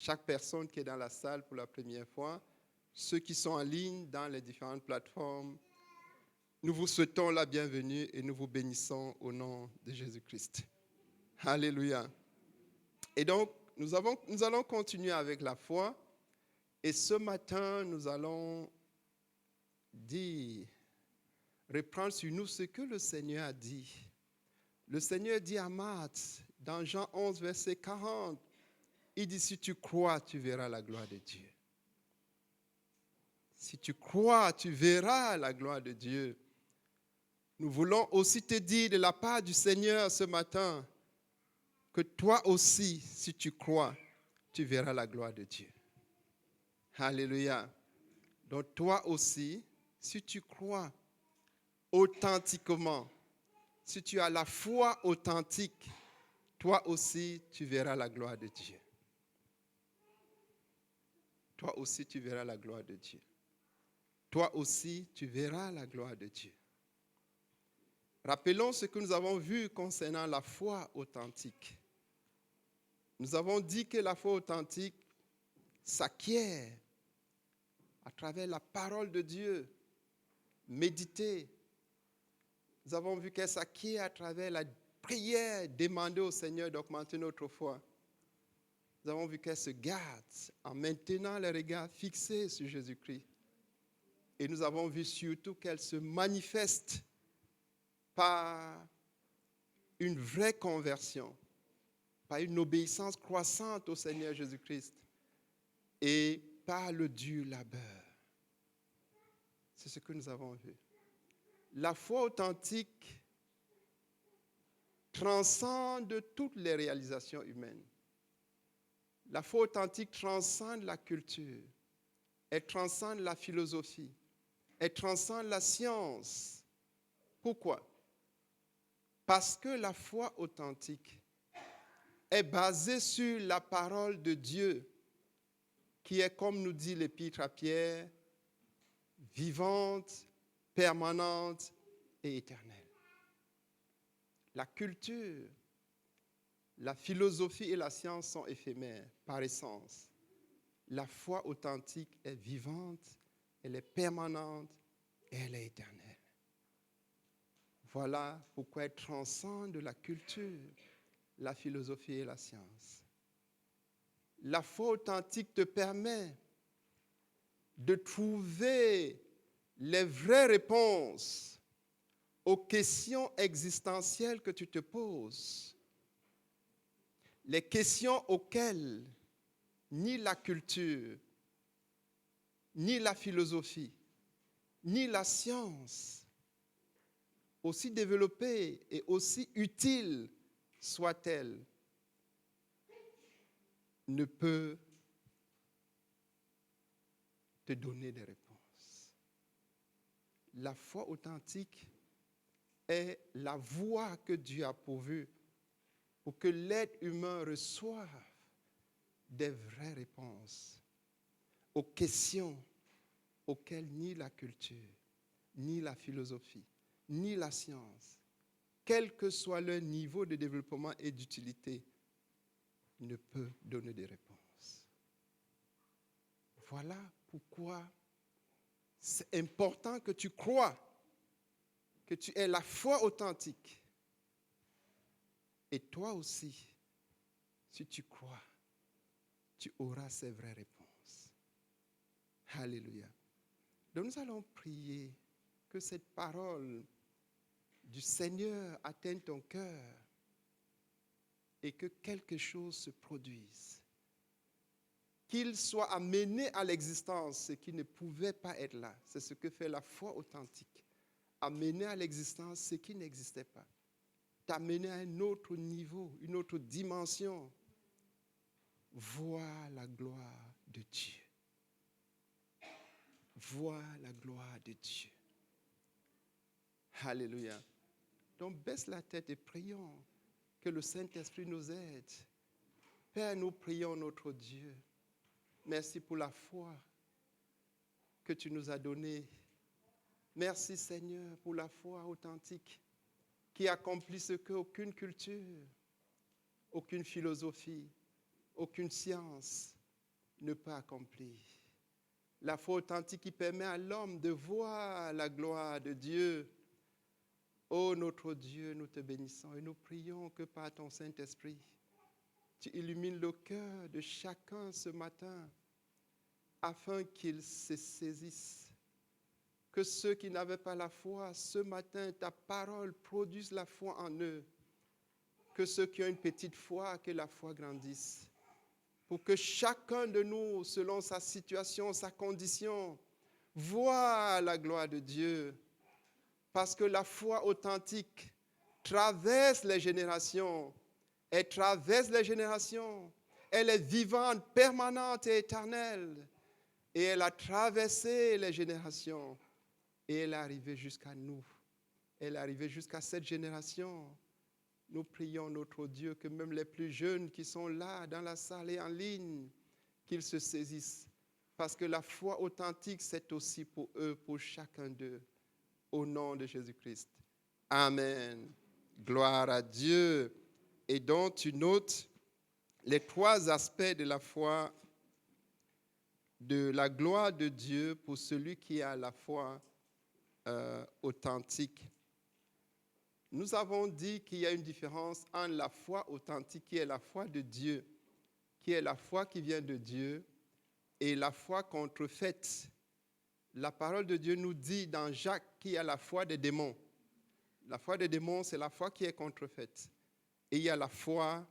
chaque personne qui est dans la salle pour la première fois, ceux qui sont en ligne dans les différentes plateformes. Nous vous souhaitons la bienvenue et nous vous bénissons au nom de Jésus-Christ. Alléluia. Et donc, nous allons continuer avec la foi. Et ce matin, nous allons reprendre sur nous ce que le Seigneur a dit. Le Seigneur dit à Marthe, dans Jean 11, verset 40, il dit, si tu crois, tu verras la gloire de Dieu. Si tu crois, tu verras la gloire de Dieu. Nous voulons aussi te dire de la part du Seigneur ce matin que toi aussi, si tu crois, tu verras la gloire de Dieu. Alléluia. Donc toi aussi, si tu crois authentiquement, si tu as la foi authentique, toi aussi, tu verras la gloire de Dieu. Toi aussi, tu verras la gloire de Dieu. Toi aussi, tu verras la gloire de Dieu. Rappelons ce que nous avons vu concernant la foi authentique. Nous avons dit que la foi authentique s'acquiert à travers la parole de Dieu, méditer. Nous avons vu qu'elle s'acquiert à travers la prière, demander au Seigneur d'augmenter notre foi. Nous avons vu qu'elle se garde en maintenant les regards fixés sur Jésus-Christ. Et nous avons vu surtout qu'elle se manifeste par une vraie conversion, par une obéissance croissante au Seigneur Jésus-Christ et par le dur labeur. C'est ce que nous avons vu. La foi authentique transcende toutes les réalisations humaines. La foi authentique transcende la culture, elle transcende la philosophie, elle transcende la science. Pourquoi? Parce que la foi authentique est basée sur la parole de Dieu, qui est, comme nous dit l'Épître à Pierre, vivante, permanente et éternelle. La culture, la philosophie et la science sont éphémères par essence. La foi authentique est vivante, elle est permanente et elle est éternelle. Voilà pourquoi elle transcende la culture, la philosophie et la science. La foi authentique te permet de trouver les vraies réponses aux questions existentielles que tu te poses. Les questions auxquelles ni la culture, ni la philosophie, ni la science, aussi développée et aussi utile soit-elle, ne peut te donner des réponses. La foi authentique est la voie que Dieu a pourvue pour que l'être humain reçoive des vraies réponses aux questions auxquelles ni la culture, ni la philosophie, ni la science, quel que soit leur niveau de développement et d'utilité, ne peut donner des réponses. Voilà pourquoi c'est important que tu crois, que tu aies la foi authentique. Et toi aussi, si tu crois, tu auras ces vraies réponses. Alléluia. Donc nous allons prier que cette parole du Seigneur atteigne ton cœur et que quelque chose se produise. Qu'il soit amené à l'existence ce qui ne pouvait pas être là. C'est ce que fait la foi authentique. Amener à l'existence ce qui n'existait pas. T'amener à un autre niveau, une autre dimension. Vois la gloire de Dieu. Vois la gloire de Dieu. Alléluia. Donc baisse la tête et prions que le Saint-Esprit nous aide. Père, nous prions notre Dieu. Merci pour la foi que tu nous as donnée. Merci Seigneur pour la foi authentique qui accomplit ce qu'aucune culture, aucune philosophie, aucune science ne peut accomplir. La foi authentique qui permet à l'homme de voir la gloire de Dieu. Ô notre Dieu, nous te bénissons et nous prions que par ton Saint-Esprit, tu illumines le cœur de chacun ce matin afin qu'ils se saisissent. Que ceux qui n'avaient pas la foi, ce matin, ta parole produise la foi en eux. Que ceux qui ont une petite foi, que la foi grandisse. Pour que chacun de nous, selon sa situation, sa condition, voit la gloire de Dieu. Parce que la foi authentique traverse les générations. Elle traverse les générations. Elle est vivante, permanente et éternelle. Et elle a traversé les générations. Et elle est arrivée jusqu'à nous. Elle est arrivée jusqu'à cette génération. Nous prions notre Dieu que même les plus jeunes qui sont là dans la salle et en ligne, qu'ils se saisissent. Parce que la foi authentique, c'est aussi pour eux, pour chacun d'eux. Au nom de Jésus-Christ. Amen. Gloire à Dieu. Et donc, tu notes les trois aspects de la foi, de la gloire de Dieu pour celui qui a la foi authentique. Nous avons dit qu'il y a une différence entre la foi authentique, qui est la foi de Dieu, qui est la foi qui vient de Dieu, et la foi contrefaite. La parole de Dieu nous dit dans Jacques qu'il y a la foi des démons. La foi des démons, c'est la foi qui est contrefaite. Et il y a la foi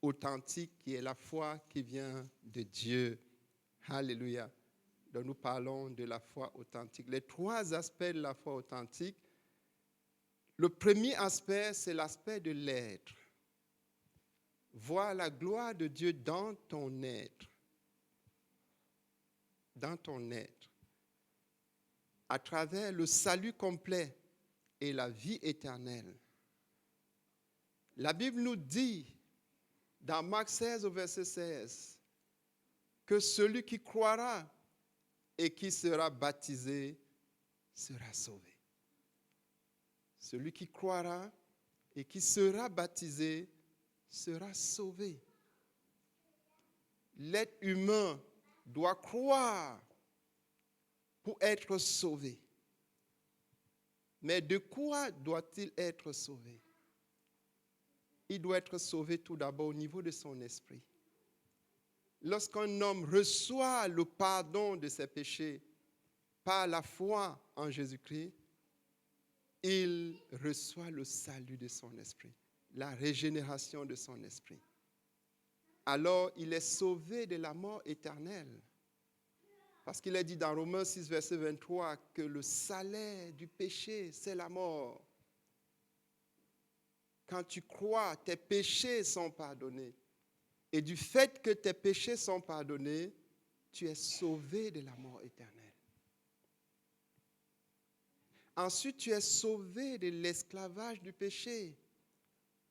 authentique, qui est la foi qui vient de Dieu. Alléluia. Donc nous parlons de la foi authentique. Les trois aspects de la foi authentique. Le premier aspect, c'est l'aspect de l'être. Voir la gloire de Dieu dans ton être. Dans ton être. À travers le salut complet et la vie éternelle. La Bible nous dit, dans Marc 16 au verset 16, que celui qui croira et qui sera baptisé sera sauvé. Celui qui croira et qui sera baptisé sera sauvé. L'être humain doit croire pour être sauvé. Mais de quoi doit-il être sauvé? Il doit être sauvé tout d'abord au niveau de son esprit. Lorsqu'un homme reçoit le pardon de ses péchés par la foi en Jésus-Christ, il reçoit le salut de son esprit, la régénération de son esprit. Alors, il est sauvé de la mort éternelle. Parce qu'il est dit dans Romains 6, verset 23, que le salaire du péché, c'est la mort. Quand tu crois, tes péchés sont pardonnés. Et du fait que tes péchés sont pardonnés, tu es sauvé de la mort éternelle. Ensuite, tu es sauvé de l'esclavage du péché.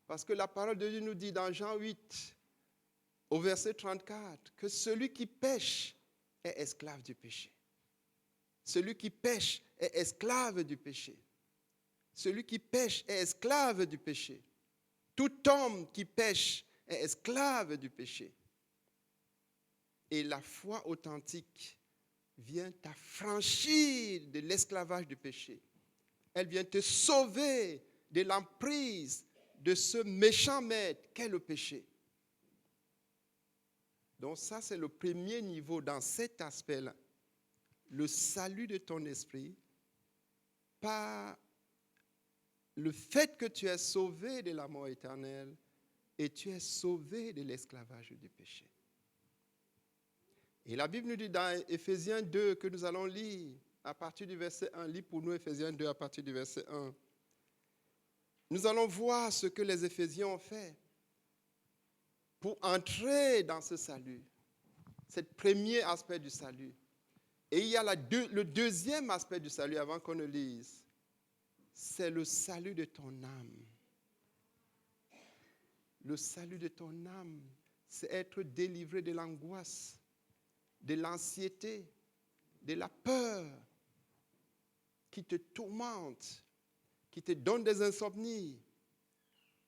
Parce que la parole de Dieu nous dit dans Jean 8, au verset 34, que celui qui pêche est esclave du péché. Celui qui pêche est esclave du péché. Celui qui pêche est esclave du péché. Tout homme qui pêche est esclave du péché. Et la foi authentique vient t'affranchir de l'esclavage du péché. Elle vient te sauver de l'emprise de ce méchant maître qu'est le péché. Donc ça, c'est le premier niveau dans cet aspect-là. Le salut de ton esprit par le fait que tu es sauvé de la mort éternelle et tu es sauvé de l'esclavage du péché. Et la Bible nous dit dans Éphésiens 2 que nous allons lire à partir du verset 1. Lis pour nous Éphésiens 2 à partir du verset 1. Nous allons voir ce que les Éphésiens ont fait pour entrer dans ce salut. C'est le premier aspect du salut. Et il y a le deuxième aspect du salut avant qu'on ne lise. C'est le salut de ton âme. Le salut de ton âme, c'est être délivré de l'angoisse, de l'anxiété, de la peur qui te tourmente, qui te donne des insomnies.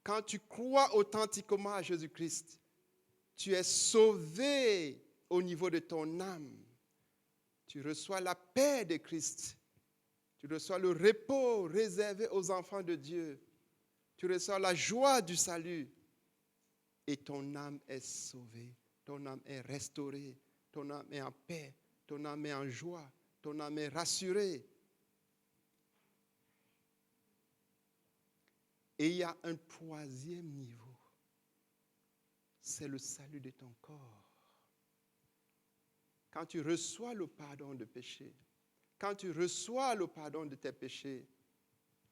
Quand tu crois authentiquement à Jésus-Christ, tu es sauvé au niveau de ton âme. Tu reçois la paix de Christ. Tu reçois le repos réservé aux enfants de Dieu. Tu reçois la joie du salut. Et ton âme est sauvée. Ton âme est restaurée. Ton âme est en paix. Ton âme est en joie. Ton âme est rassurée. Et il y a un troisième niveau. C'est le salut de ton corps. Quand tu reçois le pardon de péché, quand tu reçois le pardon de tes péchés,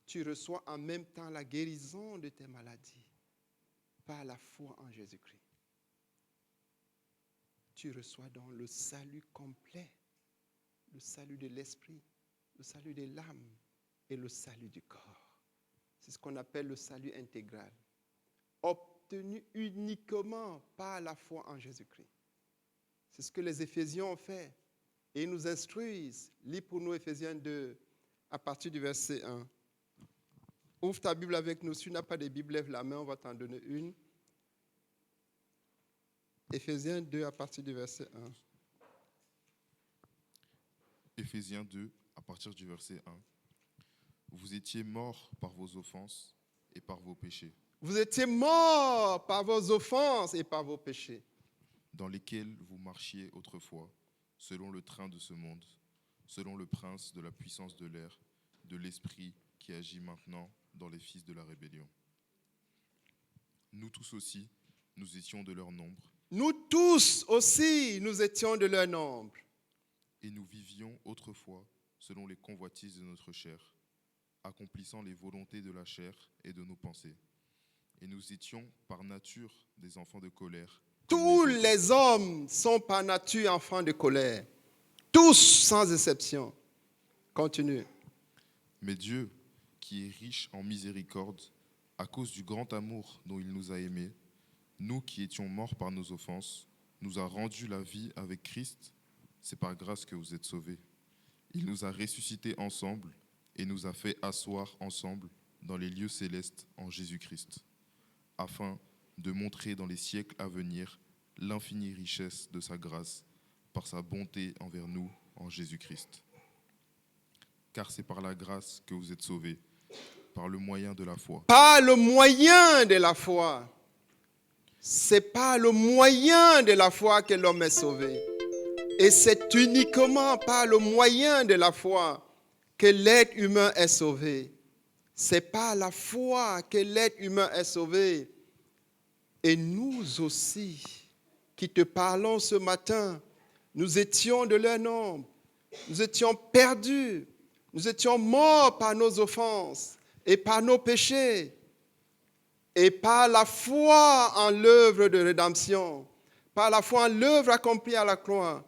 tu reçois en même temps la guérison de tes maladies par la foi en Jésus-Christ. Tu reçois donc le salut complet, le salut de l'esprit, le salut de l'âme et le salut du corps. C'est ce qu'on appelle le salut intégral, obtenu uniquement par la foi en Jésus-Christ. C'est ce que les Éphésiens ont fait. Et ils nous instruisent. Lis pour nous Éphésiens 2, à partir du verset 1. Ouvre ta Bible avec nous. Si tu n'as pas de Bible, lève la main, on va t'en donner une. Éphésiens 2, à partir du verset 1. Éphésiens 2, à partir du verset 1. Vous étiez morts par vos offenses et par vos péchés, Vous étiez morts par vos offenses et par vos péchés, dans lesquels vous marchiez autrefois, selon le train de ce monde, selon le prince de la puissance de l'air, de l'esprit qui agit maintenant dans les fils de la rébellion. Nous tous aussi, nous étions de leur nombre, nous tous aussi, nous étions de leur nombre. et nous vivions autrefois selon les convoitises de notre chair, accomplissant les volontés de la chair et de nos pensées. Et nous étions par nature des enfants de colère. Tous les hommes sont par nature enfants de colère. Tous, sans exception. Continue. Mais Dieu, qui est riche en miséricorde, à cause du grand amour dont il nous a aimés, nous qui étions morts par nos offenses, nous a rendu la vie avec Christ. C'est par grâce que vous êtes sauvés. Il nous a ressuscités ensemble et nous a fait asseoir ensemble dans les lieux célestes en Jésus-Christ, afin de montrer dans les siècles à venir l'infinie richesse de sa grâce par sa bonté envers nous en Jésus-Christ. Car c'est par la grâce que vous êtes sauvés, par le moyen de la foi. Par le moyen de la foi. C'est par le moyen de la foi que l'homme est sauvé. Et c'est uniquement par le moyen de la foi que l'être humain est sauvé. C'est par la foi que l'être humain est sauvé. Et nous aussi, qui te parlons ce matin, nous étions de leur nombre. Nous étions perdus. Nous étions morts par nos offenses et par nos péchés. Et par la foi en l'œuvre de rédemption, par la foi en l'œuvre accomplie à la croix,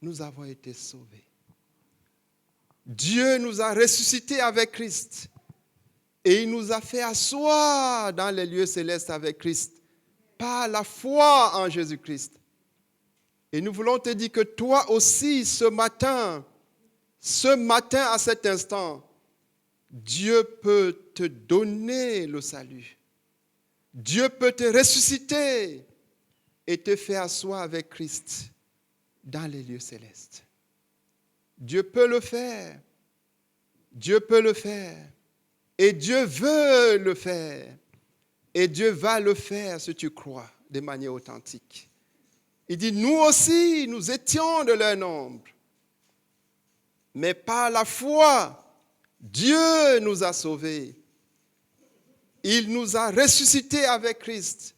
nous avons été sauvés. Dieu nous a ressuscités avec Christ et il nous a fait asseoir dans les lieux célestes avec Christ par la foi en Jésus-Christ. Et nous voulons te dire que toi aussi, ce matin, à cet instant, Dieu peut te donner le salut. Dieu peut te ressusciter et te faire asseoir avec Christ dans les lieux célestes. Dieu peut le faire. Dieu peut le faire. Et Dieu veut le faire. Et Dieu va le faire si tu crois de manière authentique. Il dit, nous aussi, nous étions de leur nombre. Mais par la foi, Dieu nous a sauvés. Il nous a ressuscités avec Christ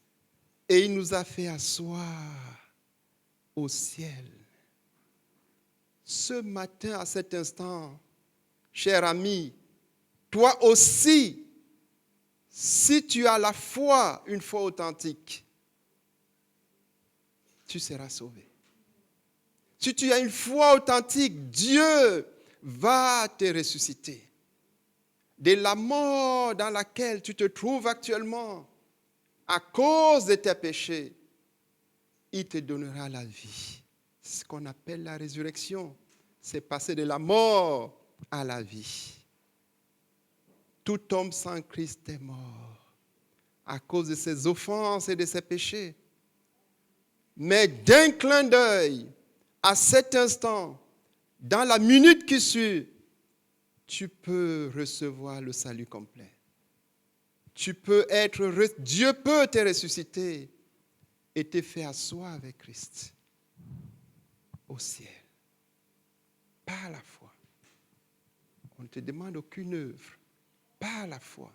et il nous a fait asseoir au ciel. Ce matin, à cet instant, cher ami, toi aussi, si tu as la foi, une foi authentique, tu seras sauvé. Si tu as une foi authentique, Dieu va te ressusciter. De la mort dans laquelle tu te trouves actuellement, à cause de tes péchés, il te donnera la vie. C'est ce qu'on appelle la résurrection. C'est passer de la mort à la vie. Tout homme sans Christ est mort à cause de ses offenses et de ses péchés. Mais d'un clin d'œil, à cet instant, dans la minute qui suit, tu peux recevoir le salut complet. Dieu peut te ressusciter et te faire asseoir avec Christ au ciel. Par la foi. On ne te demande aucune œuvre. Par la foi.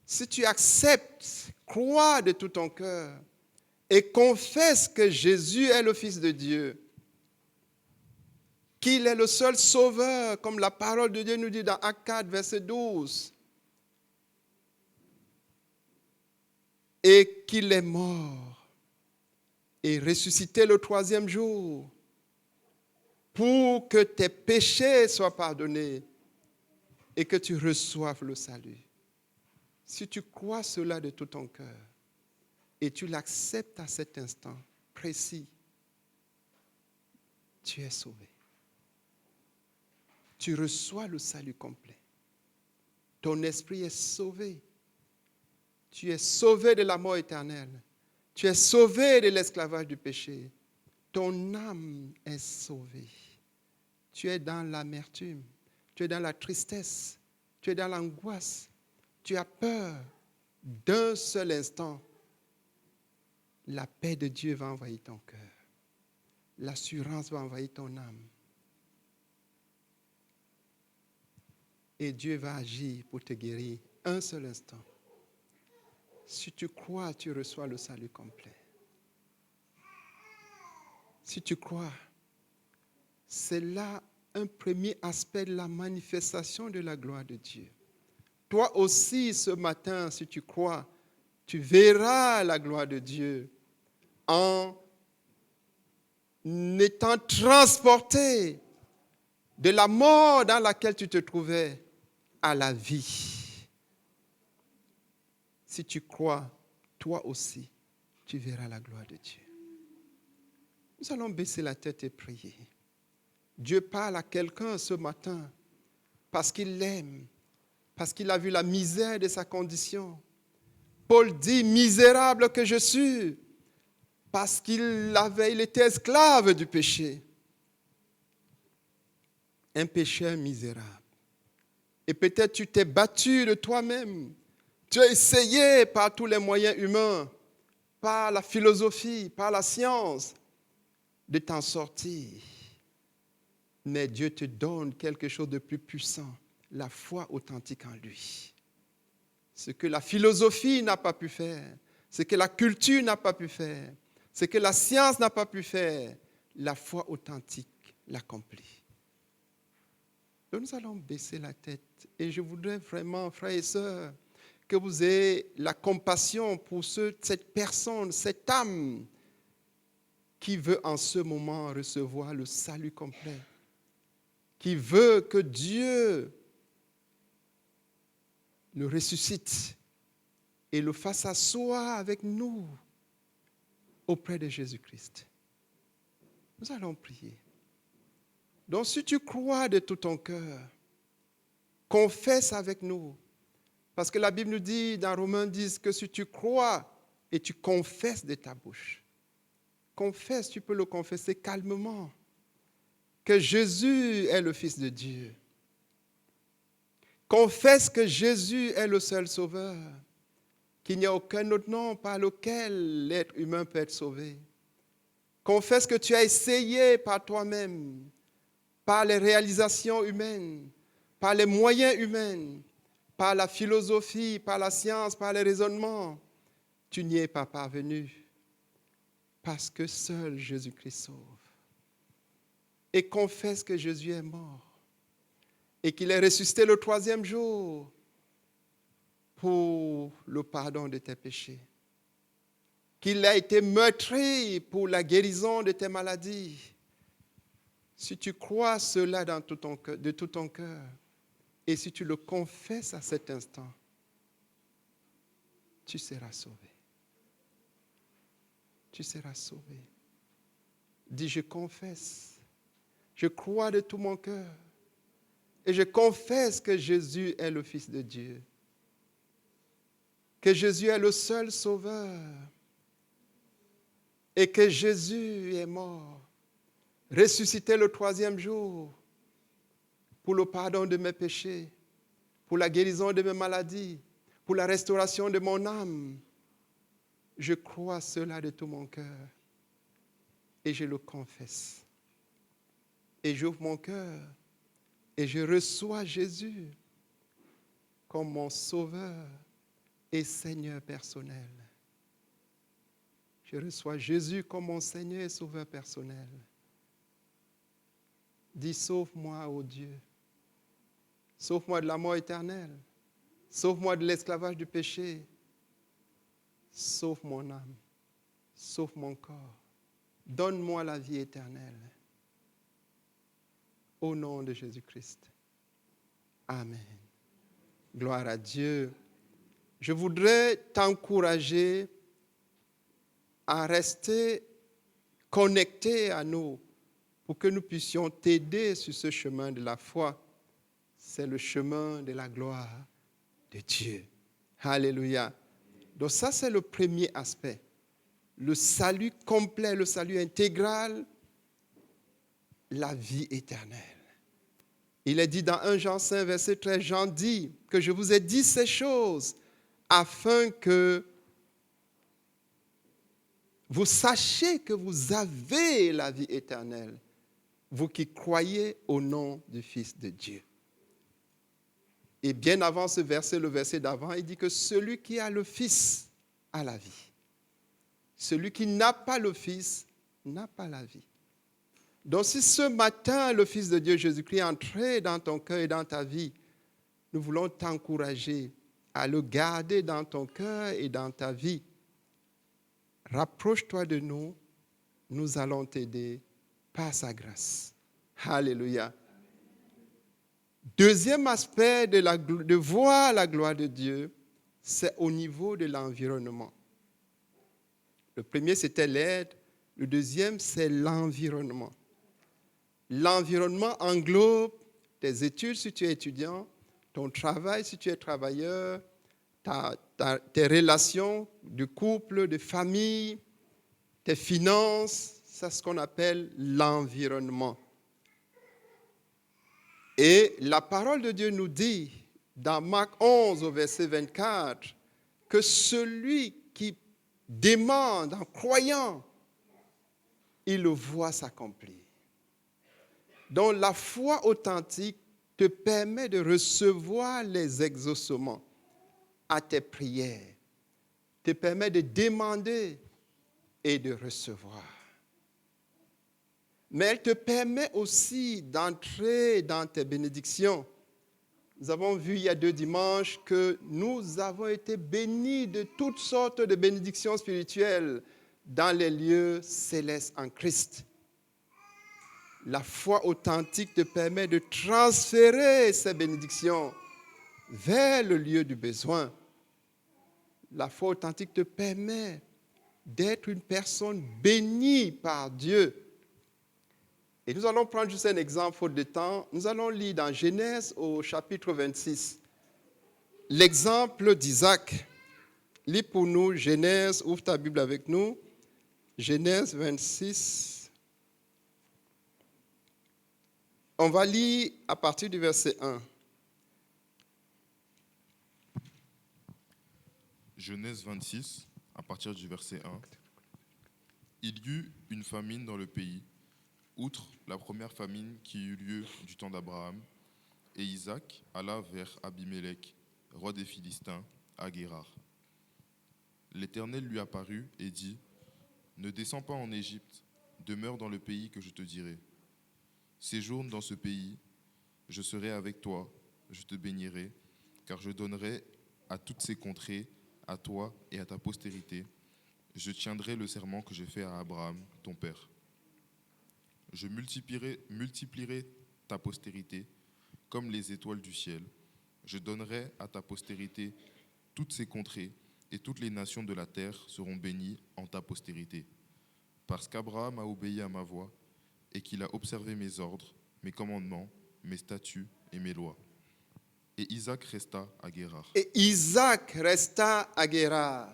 Si tu acceptes, crois de tout ton cœur et confesses que Jésus est le Fils de Dieu, qu'il est le seul sauveur, comme la parole de Dieu nous dit dans Actes 4, verset 12, et qu'il est mort et ressuscité le troisième jour pour que tes péchés soient pardonnés et que tu reçoives le salut. Si tu crois cela de tout ton cœur et tu l'acceptes à cet instant précis, tu es sauvé. Tu reçois le salut complet. Ton esprit est sauvé. Tu es sauvé de la mort éternelle. Tu es sauvé de l'esclavage du péché. Ton âme est sauvée. Tu es dans l'amertume. Tu es dans la tristesse. Tu es dans l'angoisse. Tu as peur. D'un seul instant, la paix de Dieu va envahir ton cœur. L'assurance va envahir ton âme. Et Dieu va agir pour te guérir un seul instant. Si tu crois, tu reçois le salut complet. Si tu crois, c'est là un premier aspect de la manifestation de la gloire de Dieu. Toi aussi, ce matin, si tu crois, tu verras la gloire de Dieu en étant transporté de la mort dans laquelle tu te trouvais à la vie. Si tu crois, toi aussi, tu verras la gloire de Dieu. Nous allons baisser la tête et prier. Dieu parle à quelqu'un ce matin parce qu'il l'aime, parce qu'il a vu la misère de sa condition. Paul dit, misérable que je suis, parce il était esclave du péché. Un pécheur misérable. Et peut-être tu t'es battu de toi-même. Tu as essayé par tous les moyens humains, par la philosophie, par la science, de t'en sortir. Mais Dieu te donne quelque chose de plus puissant, la foi authentique en lui. Ce que la philosophie n'a pas pu faire, ce que la culture n'a pas pu faire, ce que la science n'a pas pu faire, la foi authentique l'accomplit. Donc nous allons baisser la tête et je voudrais vraiment, frères et sœurs, que vous ayez la compassion pour cette personne, cette âme qui veut en ce moment recevoir le salut complet, qui veut que Dieu le ressuscite et le fasse asseoir avec nous auprès de Jésus-Christ. Nous allons prier. Donc si tu crois de tout ton cœur, confesse avec nous. Parce que la Bible nous dit dans Romains 10 que si tu crois et tu confesses de ta bouche, confesse, tu peux le confesser calmement, que Jésus est le Fils de Dieu. Confesse que Jésus est le seul sauveur, qu'il n'y a aucun autre nom par lequel l'être humain peut être sauvé. Confesse que tu as essayé par toi-même, par les réalisations humaines, par les moyens humains, par la philosophie, par la science, par les raisonnements. Tu n'y es pas parvenu parce que seul Jésus-Christ sauve. Et confesse que Jésus est mort et qu'il est ressuscité le troisième jour pour le pardon de tes péchés, qu'il a été meurtri pour la guérison de tes maladies. Si tu crois cela de tout ton cœur, et si tu le confesses à cet instant, tu seras sauvé. Tu seras sauvé. Dis, je confesse, je crois de tout mon cœur, et je confesse que Jésus est le Fils de Dieu, que Jésus est le seul sauveur, et que Jésus est mort, ressuscité le 3e jour pour le pardon de mes péchés, pour la guérison de mes maladies, pour la restauration de mon âme. Je crois cela de tout mon cœur et je le confesse. Et j'ouvre mon cœur et je reçois Jésus comme mon sauveur et Seigneur personnel. Je reçois Jésus comme mon Seigneur et Sauveur personnel. Dis, sauve-moi, ô Dieu. Sauve-moi de la mort éternelle. Sauve-moi de l'esclavage du péché. Sauve mon âme. Sauve mon corps. Donne-moi la vie éternelle. Au nom de Jésus-Christ. Amen. Gloire à Dieu. Je voudrais t'encourager à rester connecté à nous pour que nous puissions t'aider sur ce chemin de la foi. C'est le chemin de la gloire de Dieu. Alléluia. Donc ça, c'est le premier aspect. Le salut complet, le salut intégral, la vie éternelle. Il est dit dans 1 Jean 5, verset 13, Jean dit que je vous ai dit ces choses afin que vous sachiez que vous avez la vie éternelle, vous qui croyez au nom du Fils de Dieu. Et bien avant ce verset, le verset d'avant, il dit que celui qui a le Fils a la vie. Celui qui n'a pas le Fils n'a pas la vie. Donc si ce matin, le Fils de Dieu Jésus-Christ est entré dans ton cœur et dans ta vie, nous voulons t'encourager à le garder dans ton cœur et dans ta vie. Rapproche-toi de nous, nous allons t'aider par sa grâce. Alléluia. Deuxième aspect de voir la gloire de Dieu, c'est au niveau de l'environnement. Le premier, c'était l'aide. Le deuxième, c'est l'environnement. L'environnement englobe tes études si tu es étudiant, ton travail si tu es travailleur, tes relations de couple, de famille, tes finances, c'est ce qu'on appelle l'environnement. Et la parole de Dieu nous dit, dans Marc 11, au verset 24, que celui qui demande en croyant, il le voit s'accomplir. Donc la foi authentique te permet de recevoir les exaucements à tes prières, te permet de demander et de recevoir. Mais elle te permet aussi d'entrer dans tes bénédictions. Nous avons vu il y a 2 dimanches que nous avons été bénis de toutes sortes de bénédictions spirituelles dans les lieux célestes en Christ. La foi authentique te permet de transférer ces bénédictions vers le lieu du besoin. La foi authentique te permet d'être une personne bénie par Dieu. Et nous allons prendre juste un exemple faute de temps. Nous allons lire dans Genèse au chapitre 26 l'exemple d'Isaac. Lis pour nous Genèse, ouvre ta Bible avec nous. Genèse 26. On va lire à partir du verset 1. Genèse 26, à partir du verset 1. Il y eut une famine dans le pays, outre la première famine qui eut lieu du temps d'Abraham, et Isaac alla vers Abimélec, roi des Philistins, à Guérar. L'Éternel lui apparut et dit, « Ne descends pas en Égypte, demeure dans le pays que je te dirai. Séjourne dans ce pays, je serai avec toi, je te bénirai, car je donnerai à toutes ces contrées, à toi et à ta postérité, je tiendrai le serment que j'ai fait à Abraham, ton père. Je multiplierai ta postérité comme les étoiles du ciel. Je donnerai à ta postérité toutes ces contrées, et toutes les nations de la terre seront bénies en ta postérité. Parce qu'Abraham a obéi à ma voix, et qu'il a observé mes ordres, mes commandements, mes statuts et mes lois. Et Isaac resta à Guérar. Et Isaac resta à Guérar.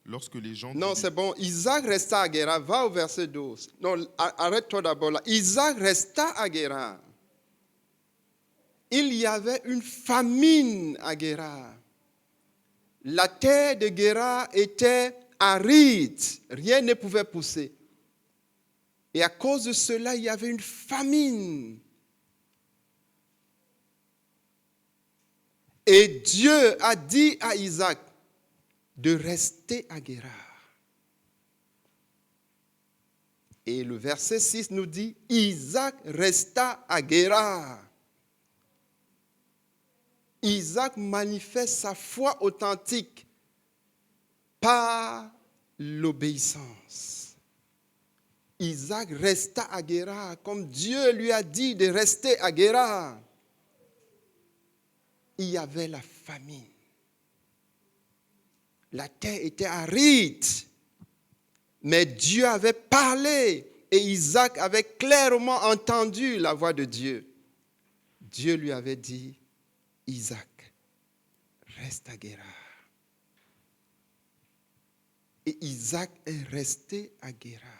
Lorsque les gens Non, du- c'est bon. Isaac resta à Guérar. Va au verset 12. Non, arrête-toi d'abord là. Isaac resta à Guérar. Il y avait une famine à Guérar. La terre de Guérar était aride. Rien ne pouvait pousser. Et à cause de cela, il y avait une famine. Et Dieu a dit à Isaac de rester à Guérar. Et le verset 6 nous dit, Isaac resta à Guérar. Isaac manifeste sa foi authentique par l'obéissance. Isaac resta à Guérar comme Dieu lui a dit de rester à Guérar. Il y avait la famine. La terre était aride. Mais Dieu avait parlé et Isaac avait clairement entendu la voix de Dieu. Dieu lui avait dit, Isaac, reste à Guérar. Et Isaac est resté à Guérar.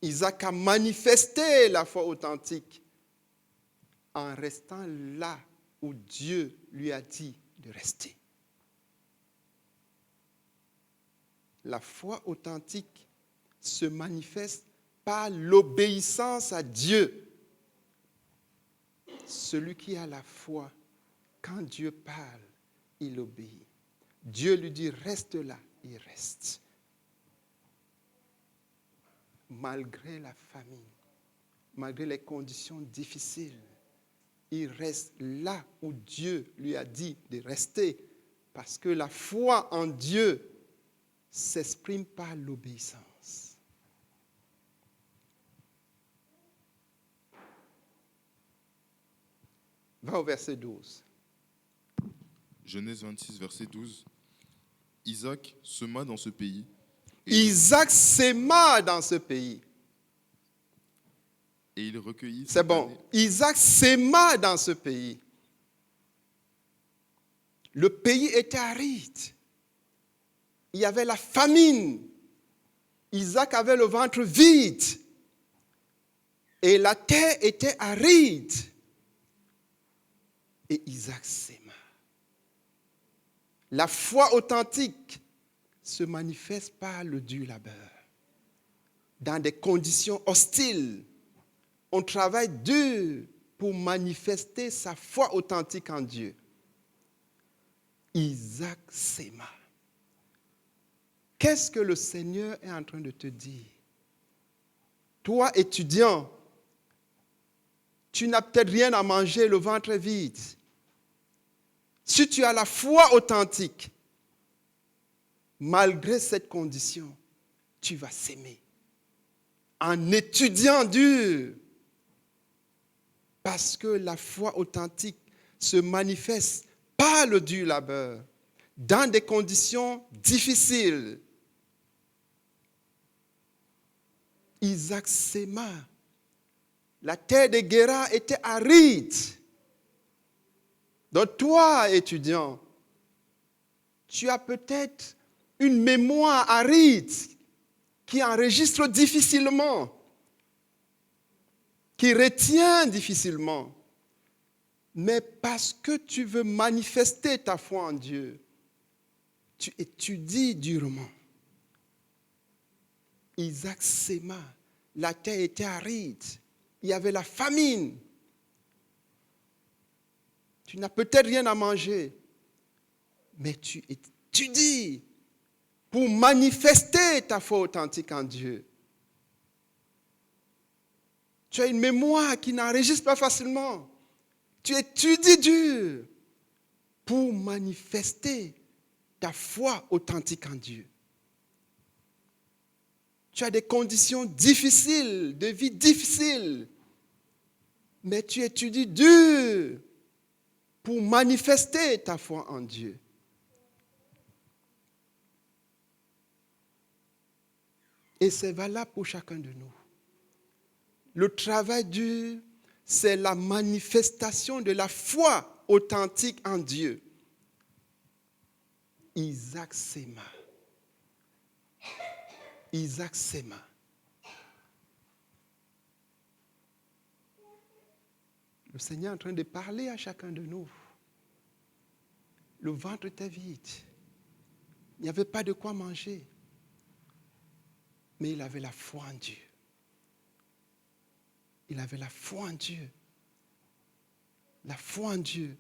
Isaac a manifesté la foi authentique en restant là où Dieu lui a dit de rester. La foi authentique se manifeste par l'obéissance à Dieu. Celui qui a la foi, quand Dieu parle, il obéit. Dieu lui dit, reste là, il reste. Malgré la famine, malgré les conditions difficiles, il reste là où Dieu lui a dit de rester. Parce que la foi en Dieu s'exprime par l'obéissance. Va au verset 12. Genèse 26, verset 12. Isaac sema dans ce pays. Isaac s'aima dans ce pays. Et il recueillit. C'est bon. Isaac s'aima dans ce pays. Le pays était aride. Il y avait la famine. Isaac avait le ventre vide. Et la terre était aride. Et Isaac s'aima. La foi authentique se manifeste par le dur labeur. Dans des conditions hostiles, on travaille dur pour manifester sa foi authentique en Dieu. Isaac s'aima. Qu'est-ce que le Seigneur est en train de te dire? Toi, étudiant, tu n'as peut-être rien à manger, le ventre est vide. Si tu as la foi authentique, malgré cette condition, tu vas s'aimer. En étudiant dur. Parce que la foi authentique se manifeste par le dur labeur, dans des conditions difficiles. Isaac s'aima. La terre de Guérar était aride. Donc toi, étudiant, tu as peut-être une mémoire aride qui enregistre difficilement, qui retient difficilement. Mais parce que tu veux manifester ta foi en Dieu, tu étudies durement. Isaac s'aima. La terre était aride. Il y avait la famine. Tu n'as peut-être rien à manger, mais tu étudies pour manifester ta foi authentique en Dieu. Tu as une mémoire qui n'enregistre pas facilement. Tu étudies dur pour manifester ta foi authentique en Dieu. Tu as des conditions difficiles, de vie difficiles, mais tu étudies dur pour manifester ta foi en Dieu. Et c'est valable pour chacun de nous. Le travail dur, c'est la manifestation de la foi authentique en Dieu. Isaac s'aima. Isaac s'aima. Le Seigneur est en train de parler à chacun de nous. Le ventre était vide. Il n'y avait pas de quoi manger. Mais il avait la foi en Dieu. Il avait la foi en Dieu. La foi en Dieu.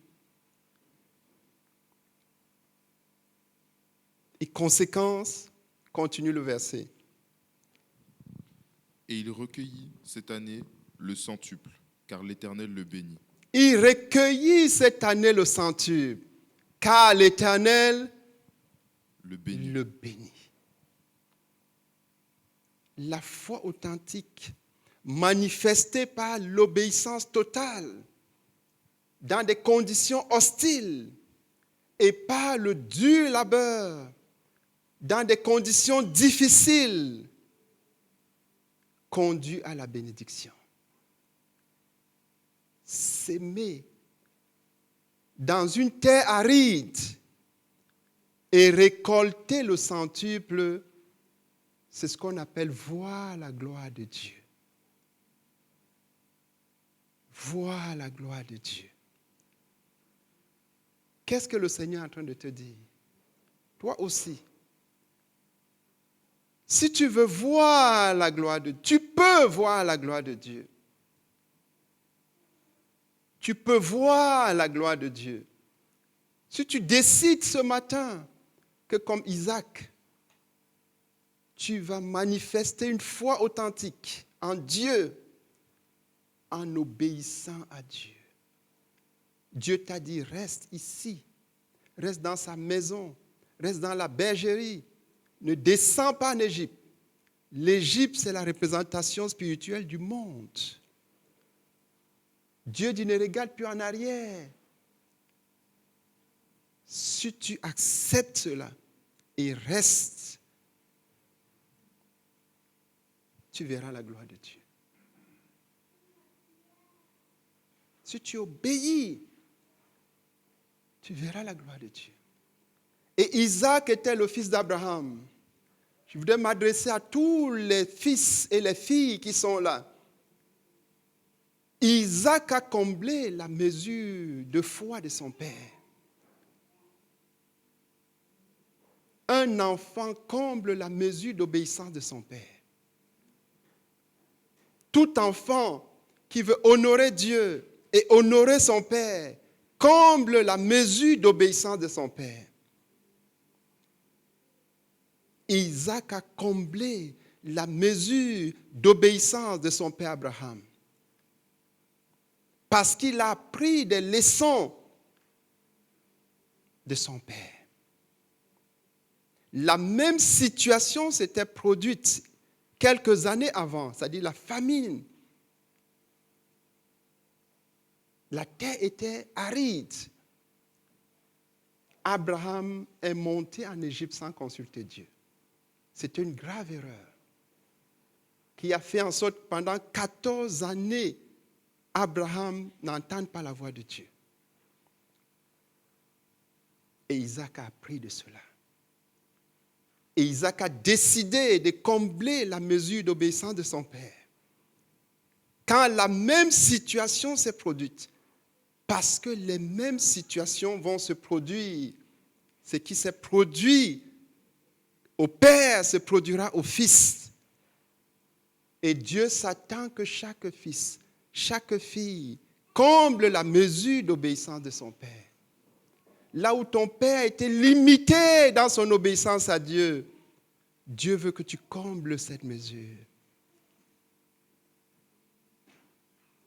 Et conséquence, continue le verset. Et il recueillit cette année le centuple, car l'Éternel le bénit. Il recueillit cette année le centuple, car l'Éternel Le bénit. le bénit. La foi authentique, manifestée par l'obéissance totale, dans des conditions hostiles, et par le dur labeur, dans des conditions difficiles, conduit à la bénédiction. S'aimer dans une terre aride et récolter le centuple, c'est ce qu'on appelle voir la gloire de Dieu. Voir la gloire de Dieu. Qu'est-ce que le Seigneur est en train de te dire? Toi aussi. Si tu veux voir la gloire de Dieu, tu peux voir la gloire de Dieu. Tu peux voir la gloire de Dieu. Si tu décides ce matin que comme Isaac, tu vas manifester une foi authentique en Dieu, en obéissant à Dieu. Dieu t'a dit, reste ici, reste dans sa maison, reste dans la bergerie, ne descends pas en Égypte. L'Égypte, c'est la représentation spirituelle du monde. Dieu dit, ne regarde plus en arrière. Si tu acceptes cela et restes, tu verras la gloire de Dieu. Si tu obéis, tu verras la gloire de Dieu. Et Isaac était le fils d'Abraham. Je voudrais m'adresser à tous les fils et les filles qui sont là. Isaac a comblé la mesure de foi de son père. Un enfant comble la mesure d'obéissance de son père. Tout enfant qui veut honorer Dieu et honorer son père comble la mesure d'obéissance de son père. Isaac a comblé la mesure d'obéissance de son père Abraham. Parce qu'il a appris des leçons de son père. La même situation s'était produite quelques années avant, c'est-à-dire la famine. La terre était aride. Abraham est monté en Égypte sans consulter Dieu. C'était une grave erreur qui a fait en sorte que pendant 14 années, Abraham n'entende pas la voix de Dieu. Et Isaac a appris de cela. Et Isaac a décidé de combler la mesure d'obéissance de son père. Quand la même situation s'est produite, parce que les mêmes situations vont se produire, ce qui s'est produit au père se produira au fils. Et Dieu s'attend que chaque fils, chaque fille comble la mesure d'obéissance de son père. Là où ton père était limité dans son obéissance à Dieu, Dieu veut que tu combles cette mesure.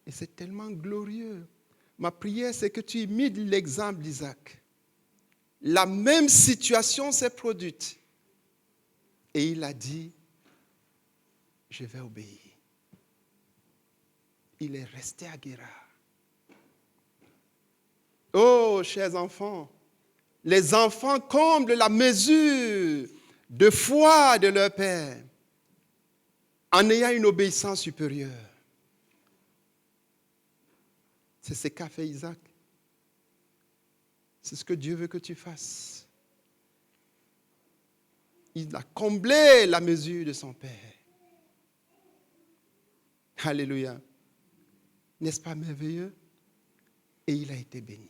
Et c'est tellement glorieux. Ma prière, c'est que tu imites l'exemple d'Isaac. La même situation s'est produite. Et il a dit, je vais obéir. Il est resté à Guérard. Oh, chers enfants, les enfants comblent la mesure de foi de leur père en ayant une obéissance supérieure. C'est ce qu'a fait Isaac. C'est ce que Dieu veut que tu fasses. Il a comblé la mesure de son Père. Alléluia. N'est-ce pas merveilleux? Et il a été béni.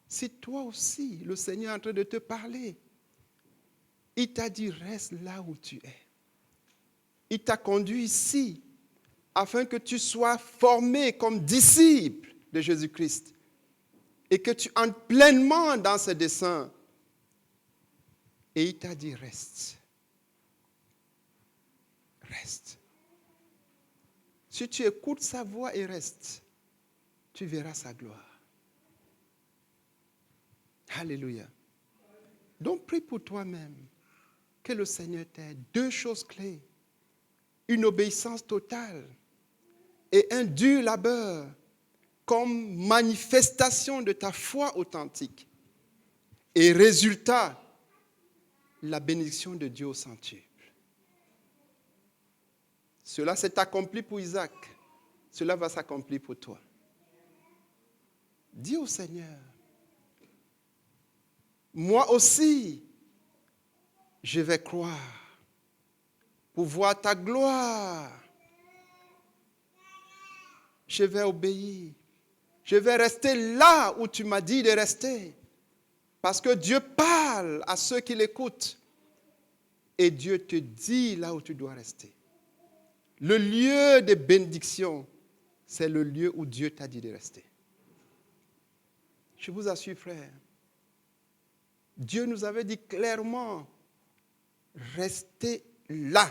Si toi aussi, le Seigneur est en train de te parler, il t'a dit reste là où tu es. Il t'a conduit ici afin que tu sois formé comme disciple de Jésus-Christ et que tu entres pleinement dans ses desseins. Et il t'a dit reste. Reste. Si tu écoutes sa voix et restes, tu verras sa gloire. Alléluia. Donc prie pour toi-même que le Seigneur t'aide. 2 choses clés. Une obéissance totale et un dur labeur comme manifestation de ta foi authentique. Et résultat, la bénédiction de Dieu au centuple. Cela s'est accompli pour Isaac. Cela va s'accomplir pour toi. Dis au Seigneur, moi aussi, je vais croire pour voir ta gloire. Je vais obéir. Je vais rester là où tu m'as dit de rester. Parce que Dieu parle à ceux qui l'écoutent. Et Dieu te dit là où tu dois rester. Le lieu de bénédiction, c'est le lieu où Dieu t'a dit de rester. Je vous assure, frère, Dieu nous avait dit clairement, restez là,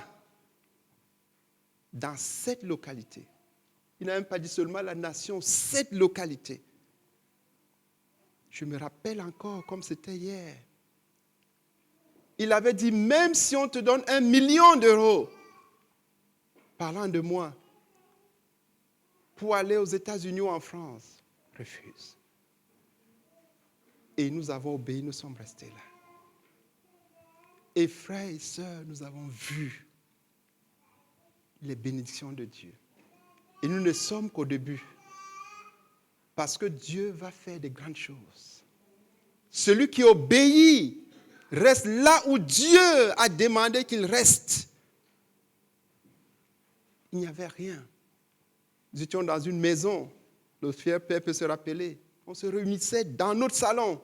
dans cette localité. Il n'a même pas dit seulement la nation, cette localité. Je me rappelle encore comme c'était hier. Il avait dit, même si on te donne 1 million d'euros, parlant de moi, pour aller aux États-Unis ou en France, refuse. Et nous avons obéi, nous sommes restés là. Et frères et sœurs, nous avons vu les bénédictions de Dieu. Et nous ne sommes qu'au début. Parce que Dieu va faire de grandes choses. Celui qui obéit reste là où Dieu a demandé qu'il reste. Il n'y avait rien. Nous étions dans une maison. Le fier père peut se rappeler. On se réunissait dans notre salon.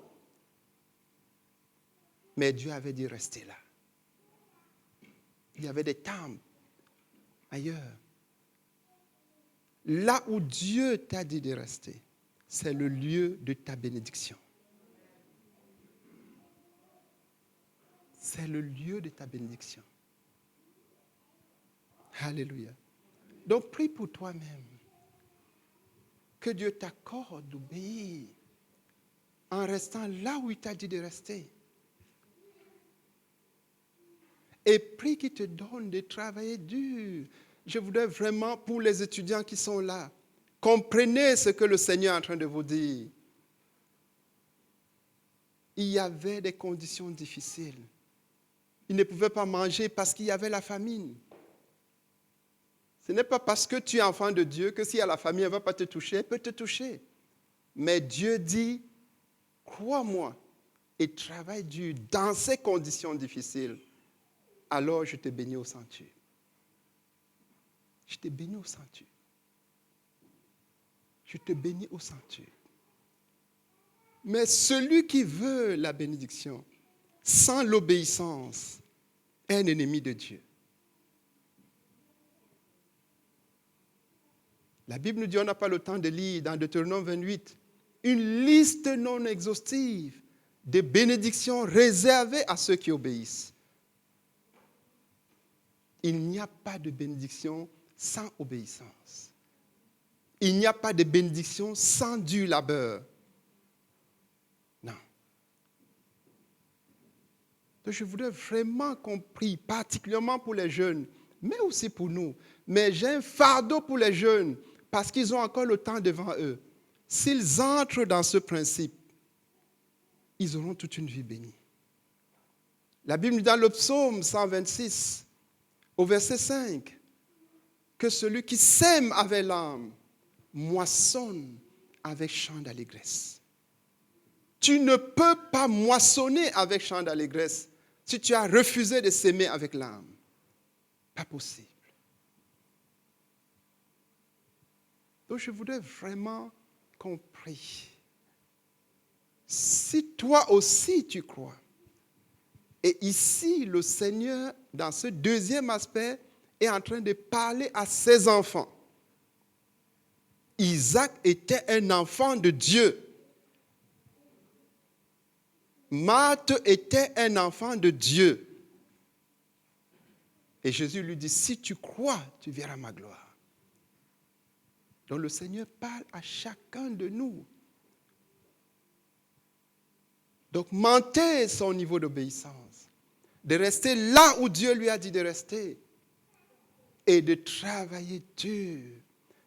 Mais Dieu avait dit restez là. Il y avait des temples ailleurs. Là où Dieu t'a dit de rester, c'est le lieu de ta bénédiction. C'est le lieu de ta bénédiction. Alléluia. Donc prie pour toi-même. Que Dieu t'accorde d'obéir en restant là où il t'a dit de rester. Et prie qu'il te donne de travailler dur. Je voudrais vraiment, pour les étudiants qui sont là, comprenez ce que le Seigneur est en train de vous dire. Il y avait des conditions difficiles. Ils ne pouvaient pas manger parce qu'il y avait la famine. Ce n'est pas parce que tu es enfant de Dieu que si la famille ne va pas te toucher, elle peut te toucher. Mais Dieu dit, crois-moi et travaille dur dans ces conditions difficiles. Alors je te bénis au centuple. Je te bénis au centuple. Je te bénis au centuple. Mais celui qui veut la bénédiction, sans l'obéissance, est un ennemi de Dieu. La Bible nous dit, on n'a pas le temps de lire dans Deutéronome 28, une liste non exhaustive de bénédictions réservées à ceux qui obéissent. Il n'y a pas de bénédiction sans obéissance. Il n'y a pas de bénédiction sans dur labeur. Non. Donc je voudrais vraiment qu'on prie, particulièrement pour les jeunes, mais aussi pour nous. Mais j'ai un fardeau pour les jeunes, parce qu'ils ont encore le temps devant eux. S'ils entrent dans ce principe, ils auront toute une vie bénie. La Bible dit dans le psaume 126, au verset 5, que celui qui sème avec l'âme moissonne avec chant d'allégresse. Tu ne peux pas moissonner avec chant d'allégresse si tu as refusé de s'aimer avec l'âme. Pas possible. Donc je voudrais vraiment qu'on prie. Si toi aussi tu crois, et ici le Seigneur, dans ce deuxième aspect, est en train de parler à ses enfants. Isaac était un enfant de Dieu. Marthe était un enfant de Dieu. Et Jésus lui dit, si tu crois, tu verras ma gloire. Donc le Seigneur parle à chacun de nous. Donc monter son niveau d'obéissance, de rester là où Dieu lui a dit de rester et de travailler dur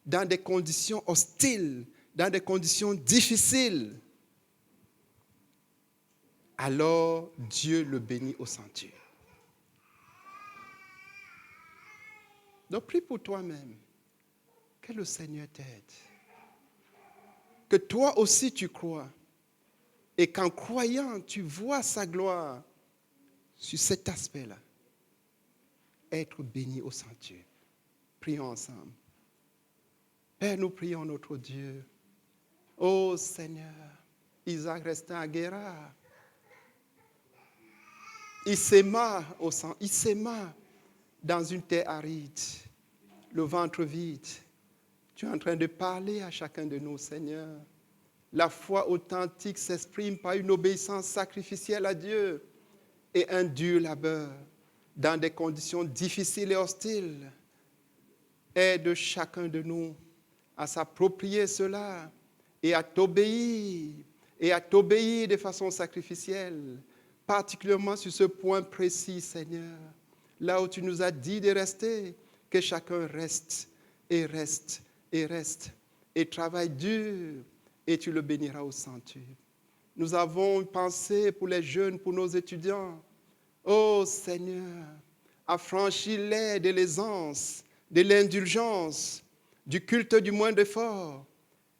dans des conditions hostiles, dans des conditions difficiles. Alors Dieu le bénit au centuple. Donc prie pour toi-même, que le Seigneur t'aide, que toi aussi tu crois, et qu'en croyant tu vois sa gloire sur cet aspect-là, être béni au centuple. Prions ensemble. Père, nous prions notre Dieu. Ô Seigneur, Isaac restait à Guérar. Il s'aima dans une terre aride, le ventre vide. Tu es en train de parler à chacun de nous, Seigneur. La foi authentique s'exprime par une obéissance sacrificielle à Dieu et un dur labeur dans des conditions difficiles et hostiles. Aide chacun de nous à s'approprier cela et à t'obéir de façon sacrificielle, particulièrement sur ce point précis, Seigneur, là où tu nous as dit de rester, que chacun reste et reste et reste et travaille dur et tu le béniras au centuple. Nous avons une pensée pour les jeunes, pour nos étudiants. Oh Seigneur, affranchis-les de l'aisance, de l'indulgence, du culte du moins d'effort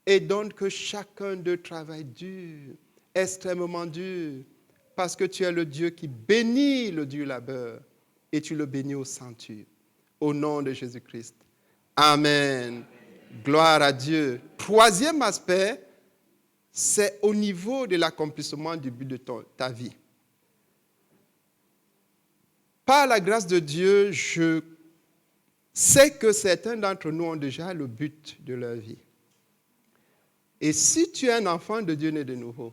et donne que chacun d'eux travaille dur, extrêmement dur, parce que tu es le Dieu qui bénit le dur labeur et tu le bénis au centuple. Au nom de Jésus-Christ. Amen. Gloire à Dieu. Troisième aspect, c'est au niveau de l'accomplissement du but de ta vie. Par la grâce de Dieu, je sais que certains d'entre nous ont déjà le but de leur vie. Et si tu es un enfant de Dieu né de nouveau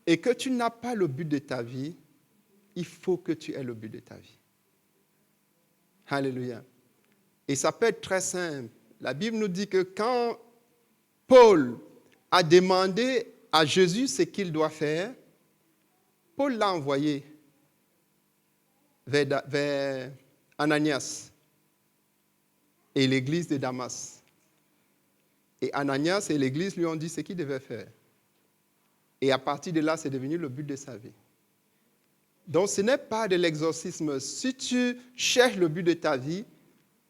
et que tu n'as pas le but de ta vie, il faut que tu aies le but de ta vie. Alléluia. Et ça peut être très simple. La Bible nous dit que quand Paul a demandé à Jésus ce qu'il doit faire, Paul l'a envoyé vers Ananias et l'église de Damas. Et Ananias et l'église lui ont dit ce qu'il devait faire. Et à partir de là, c'est devenu le but de sa vie. Donc ce n'est pas de l'exorcisme. Si tu cherches le but de ta vie,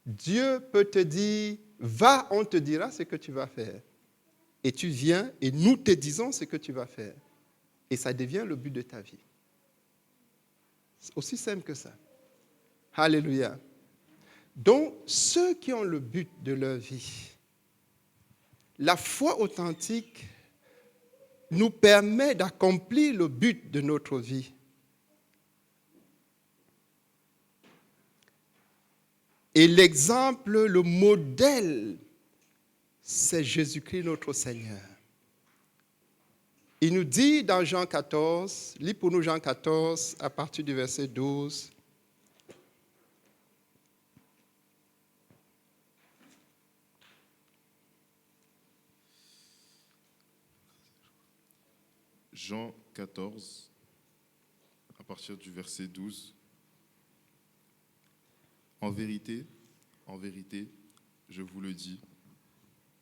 Dieu peut te dire, va, on te dira ce que tu vas faire. Et tu viens et nous te disons ce que tu vas faire. Et ça devient le but de ta vie. C'est aussi simple que ça. Alléluia. Donc, ceux qui ont le but de leur vie, la foi authentique nous permet d'accomplir le but de notre vie. Et l'exemple, le modèle, c'est Jésus-Christ notre Seigneur. Il nous dit dans Jean 14, lis pour nous Jean 14 à partir du verset 12. Jean 14, à partir du verset 12. En vérité, je vous le dis,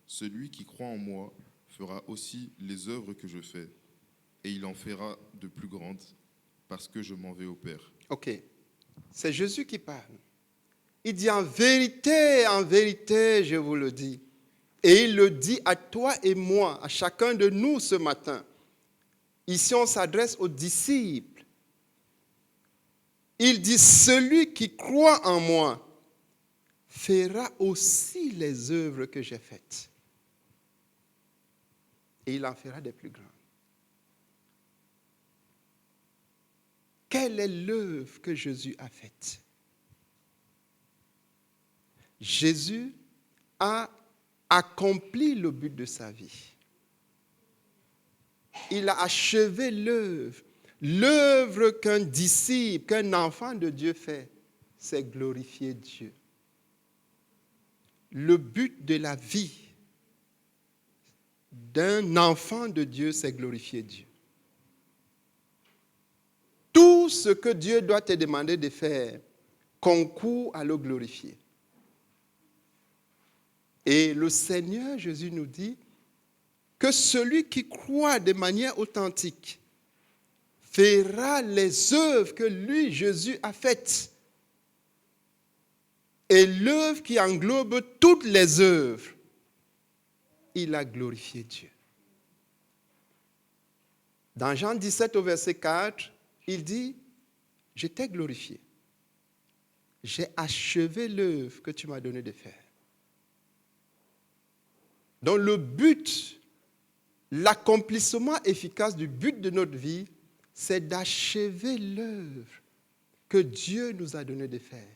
celui qui croit en moi fera aussi les œuvres que je fais, et il en fera de plus grandes, parce que je m'en vais au Père. Ok, c'est Jésus qui parle. Il dit en vérité, je vous le dis. Et il le dit à toi et moi, à chacun de nous ce matin. Ici, on s'adresse aux disciples. Il dit, celui qui croit en moi fera aussi les œuvres que j'ai faites. Et il en fera des plus grandes. Quelle est l'œuvre que Jésus a faite? Jésus a accompli le but de sa vie. Il a achevé l'œuvre. L'œuvre qu'un disciple, qu'un enfant de Dieu fait, c'est glorifier Dieu. Le but de la vie d'un enfant de Dieu, c'est glorifier Dieu. Tout ce que Dieu doit te demander de faire concourt à le glorifier. Et le Seigneur Jésus nous dit que celui qui croit de manière authentique fera les œuvres que lui, Jésus, a faites. Et l'œuvre qui englobe toutes les œuvres, il a glorifié Dieu. Dans Jean 17 au verset 4, il dit, je t'ai glorifié. J'ai achevé l'œuvre que tu m'as donné de faire. Donc le but, l'accomplissement efficace du but de notre vie, c'est d'achever l'œuvre que Dieu nous a donné de faire.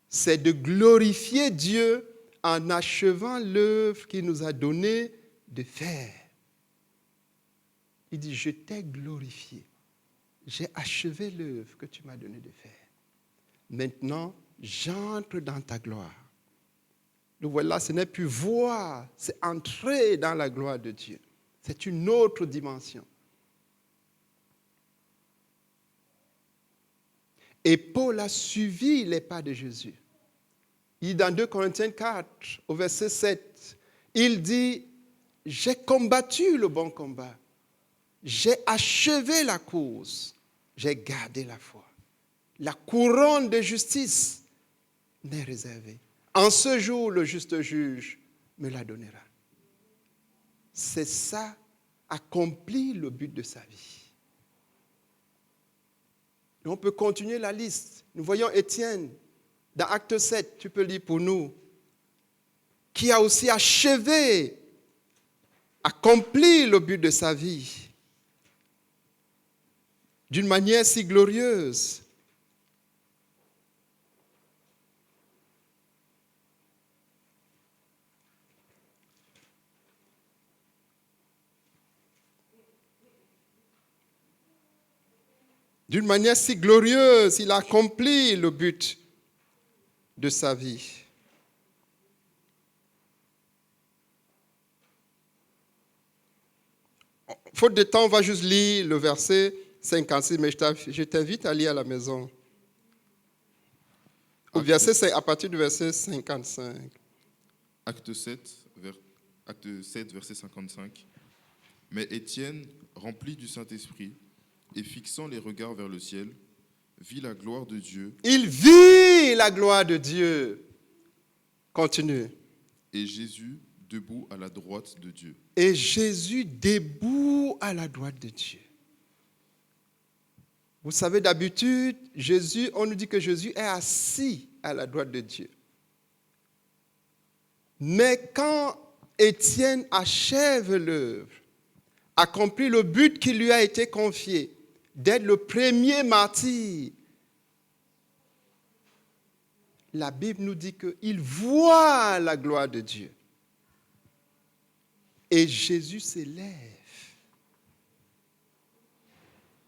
C'est de glorifier Dieu en achevant l'œuvre qu'il nous a donné de faire. Il dit, je t'ai glorifié. J'ai achevé l'œuvre que tu m'as donné de faire. Maintenant, j'entre dans ta gloire. Donc voilà, ce n'est plus voir, c'est entrer dans la gloire de Dieu. C'est une autre dimension. Et Paul a suivi les pas de Jésus. Il dit dans 2 Corinthiens 4, au verset 7, il dit, j'ai combattu le bon combat. J'ai achevé la course. J'ai gardé la foi. La couronne de justice m'est réservée. En ce jour, le juste juge me la donnera. C'est ça, accomplir le but de sa vie. Et on peut continuer la liste. Nous voyons Étienne, dans Acte 7, tu peux lire pour nous, qui a aussi achevé, accompli le but de sa vie d'une manière si glorieuse. D'une manière si glorieuse, il a accompli le but de sa vie. Faute de temps, on va juste lire le verset 56, mais je t'invite à lire à la maison. À partir du verset 55. Acte 7, verset 55. Mais Étienne, rempli du Saint-Esprit, et fixant les regards vers le ciel, vit la gloire de Dieu. Il vit la gloire de Dieu. Continue. Et Jésus debout à la droite de Dieu. Et Jésus debout à la droite de Dieu. Vous savez, d'habitude, on nous dit que Jésus est assis à la droite de Dieu. Mais quand Étienne achève l'œuvre, accomplit le but qui lui a été confié, d'être le premier martyr, la Bible nous dit qu'il voit la gloire de Dieu. Et Jésus s'élève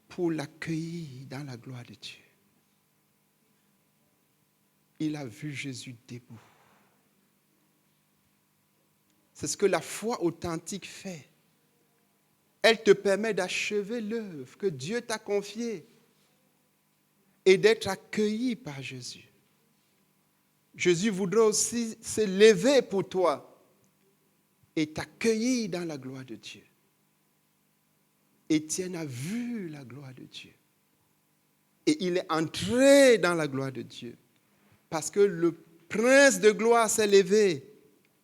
pour l'accueillir dans la gloire de Dieu. Il a vu Jésus debout. C'est ce que la foi authentique fait. Elle te permet d'achever l'œuvre que Dieu t'a confiée et d'être accueilli par Jésus. Jésus voudra aussi se lever pour toi et t'accueillir dans la gloire de Dieu. Étienne a vu la gloire de Dieu. Et il est entré dans la gloire de Dieu. Parce que le prince de gloire s'est levé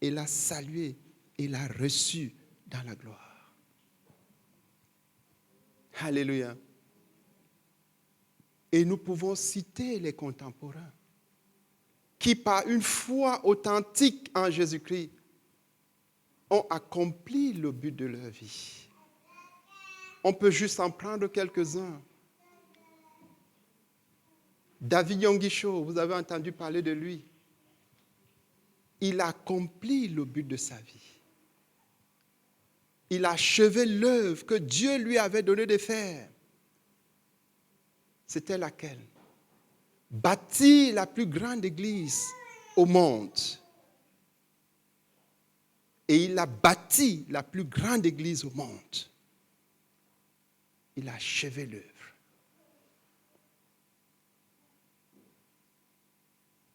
et l'a salué et l'a reçu dans la gloire. Alléluia. Et nous pouvons citer les contemporains qui, par une foi authentique en Jésus-Christ, ont accompli le but de leur vie. On peut juste en prendre quelques-uns. David Yonguisho, vous avez entendu parler de lui. Il a accompli le but de sa vie. Il a achevé l'œuvre que Dieu lui avait donné de faire. C'était laquelle? Bâtir la plus grande église au monde. Et il a bâti la plus grande église au monde. Il a achevé l'œuvre.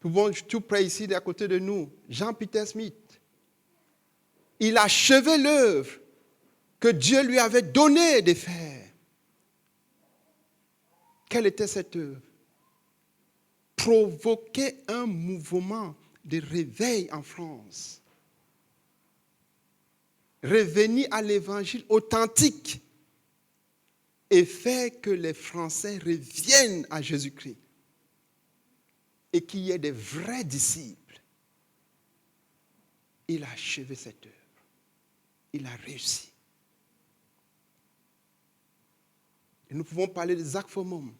Nous pouvons tout près ici, à côté de nous, Jean-Peter Smith. Il a achevé l'œuvre que Dieu lui avait donné de faire. Quelle était cette œuvre? Provoquer un mouvement de réveil en France. Revenir à l'évangile authentique et faire que les Français reviennent à Jésus-Christ et qu'il y ait des vrais disciples. Il a achevé cette œuvre. Il a réussi. Et nous pouvons parler de Zach Fomum,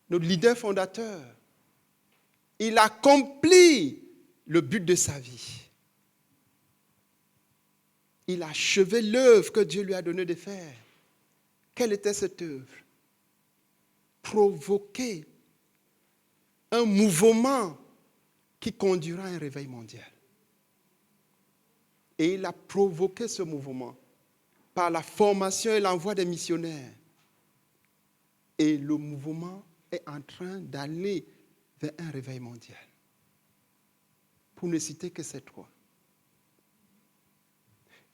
notre leader fondateur. Il a accompli le but de sa vie. Il a achevé l'œuvre que Dieu lui a donné de faire. Quelle était cette œuvre? Provoquer un mouvement qui conduira à un réveil mondial. Et il a provoqué ce mouvement par la formation et l'envoi des missionnaires. Et le mouvement est en train d'aller vers un réveil mondial. Pour ne citer que ces trois.